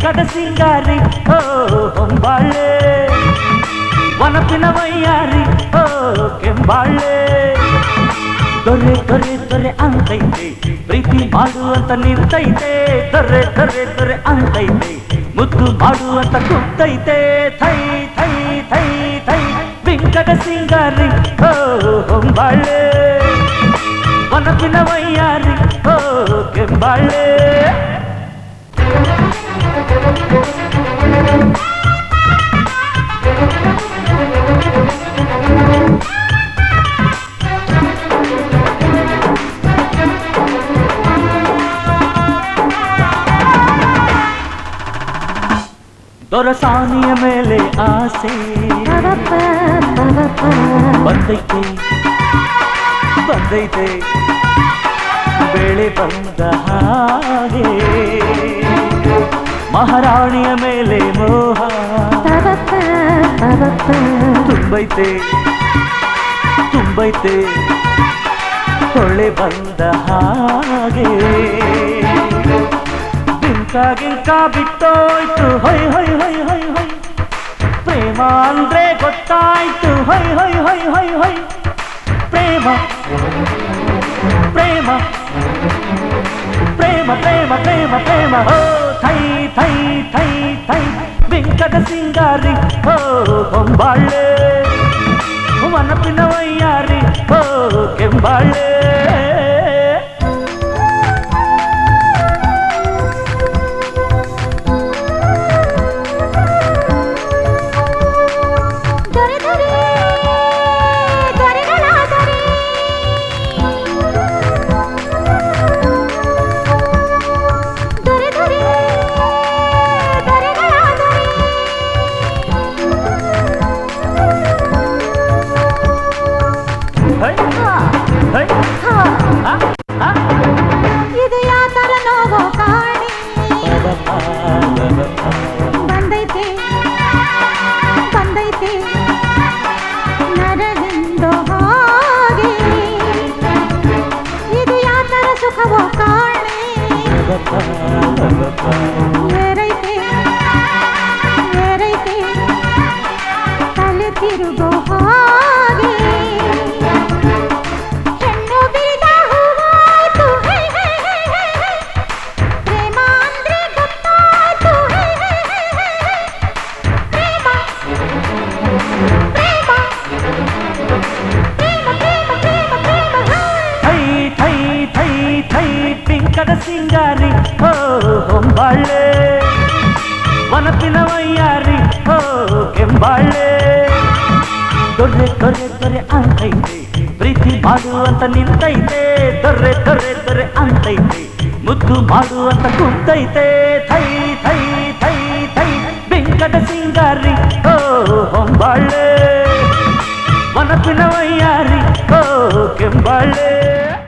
ಬಿಂಕದ ಸಿಂಗಾರಿ ಓ ಹೊಂಬಾಳೆ ವನಪಿನ ವೈಯಾರಿ ಓ ಕೆಂಬಾಳೆ ದೊರೆ ದೊರೆ ದೊರೆ ಅಂತೈತೆ ಪ್ರೀತಿ ಮಾಡುವಂತ ನಿಂತೈತೆ ದೊರೆ ದೊರೆ ದೊರೆ ಅಂತೈತೆ ಮುದ್ದು ಮಾಡುವಂತ ಕುಂತೈತೆ ಥೈ ಥೈ ಥೈ ಥೈ ಬಿಂಕದ ಸಿಂಗಾರಿ ಓ ಹೊಂಬಾಳೆ ವನಪಿನ ವೈಯಾರಿ ಓ ಕೆಂಬಾಳೆ ದೊರಸಾನಿಯ ಮೇಲೆ ಆಸೆ ಬಂದೈತೆ ಬಂದೈತೆ ಬೆಳೆ ಬಂದ ಹಾಗೆ ಮಹಾರಾಣಿಯ ಮೇಲೆ ಮೋಹ ತುಂಬೈತೆ ತುಂಬೈತೆ ಹೊಳೆ ಬಂದ ಹಾಗೆ ಗಿಂಕ ಬಿಟ್ಟೋಯ್ತು ಹೊಯ್ ಹೊಯ್ ಹೊಯ್ ಹೊಯ್ ಹೊಯ್ ಪ್ರೇಮ ಅಂದ್ರೆ ಗೊತ್ತಾಯ್ತು ಹೊಯ್ ಹೊಯ್ ಹೊಯ್ ಹೊಯ್ ಹೊಯ್ ಪ್ರೇಮ ಪ್ರೇಮ ಪ್ರೇಮ ಪ್ರೇಮ ಪ್ರೇಮ ಪ್ರೇಮ ಹೋ ಥೈ ಥೈ ಥೈ ಥೈ ಬಿಂಕದ ಸಿಂಗಾರಿ ಹೋ ಹೊಂಬಾಳೆ ವನಪಿನ ವೈಯಾರಿ ಹೋ ಕೆಂಬಾಳೆ ಇದು ಯಾತರ ನೋವೋ ಕಾಣಿ ಬಂದೈತೆ ಬಂದೈತೆ ನರಳಿಂದೋ ಹಾಗೆ ಇದು ಯಾತರ ಸುಖವೋ ಕಾಣಿ ಏರೈತೆ ಏರೈತೆ ತಲೆ ತಿರುಗೋ ಹಾಗೆ ಬಿಂಕದ ಸಿಂಗಾರಿ ಹೋ ಹೊಂಬಾಳೆ ವನಪಿನ ವೈಯಾರಿ ಹೋ ಕೆಂಬಾಳೆ ದೊರೆ ದೊರೆ ದೊರೆ ಅಂತೈತೆ ಪ್ರೀತಿ ಮಾಡುವಂತ ನಿಂತೈತೆ ದೊರೆ ದೊರೆ ದೊರೆ ಅಂತೈತೆ ಮುದ್ದು ಮಾಡುವಂತ ಕುಂತೈತೆ ಥೈ ಥೈ ಥೈ ಥೈ ಬಿಂಕದ ಸಿಂಗಾರಿ ಹೋ ಹೊಂಬಾಳೆ ವನಪಿನ ವೈಯಾರಿ ಹೋ ಕೆಂಬಾಳೆ